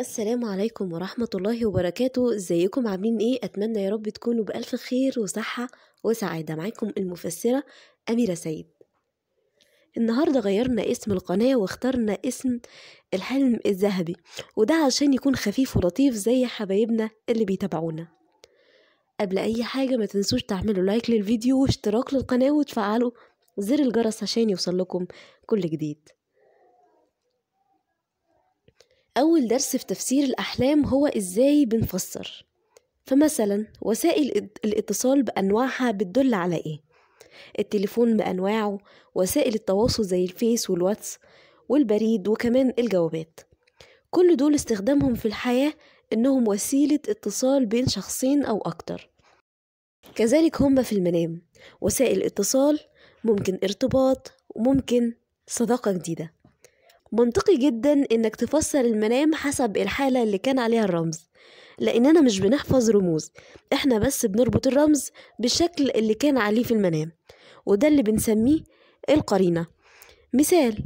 السلام عليكم ورحمة الله وبركاته. ازيكم عاملين ايه؟ اتمنى يا رب تكونوا بألف خير وصحة وسعادة. معاكم المفسرة أميرة سيد. النهاردة غيرنا اسم القناة واخترنا اسم الحلم الذهبي، وده عشان يكون خفيف ولطيف زي حبايبنا اللي بيتابعونا. قبل اي حاجة ما تنسوش تعملوا لايك للفيديو واشتراك للقناة وتفعلوا زر الجرس عشان يوصل لكم كل جديد. أول درس في تفسير الأحلام هو إزاي بنفسر. فمثلا وسائل الاتصال بأنواعها بتدل على إيه؟ التليفون بأنواعه، وسائل التواصل زي الفيس والواتس والبريد وكمان الجوابات، كل دول استخدامهم في الحياة إنهم وسيلة اتصال بين شخصين أو أكتر. كذلك هم في المنام وسائل اتصال، ممكن ارتباط وممكن صداقة جديدة. منطقي جدا إنك تفسر المنام حسب الحالة اللي كان عليها الرمز، لأننا مش بنحفظ رموز، إحنا بس بنربط الرمز بالشكل اللي كان عليه في المنام، وده اللي بنسميه القرينة. مثال: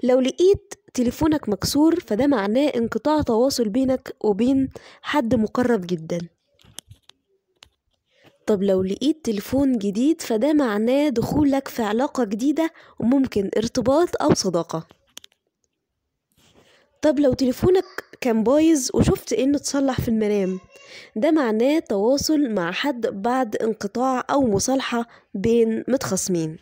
لو لقيت تليفونك مكسور فده معناه انقطاع تواصل بينك وبين حد مقرب جدا. طب لو لقيت تليفون جديد فده معناه دخولك في علاقة جديدة وممكن ارتباط أو صداقة. طب لو تليفونك كان بايظ وشفت انه اتصلح في المنام، ده معناه تواصل مع حد بعد انقطاع او مصالحة بين متخاصمين.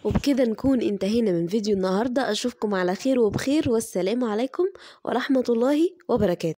وبكده نكون انتهينا من فيديو النهاردة. اشوفكم على خير وبخير، والسلام عليكم ورحمة الله وبركاته.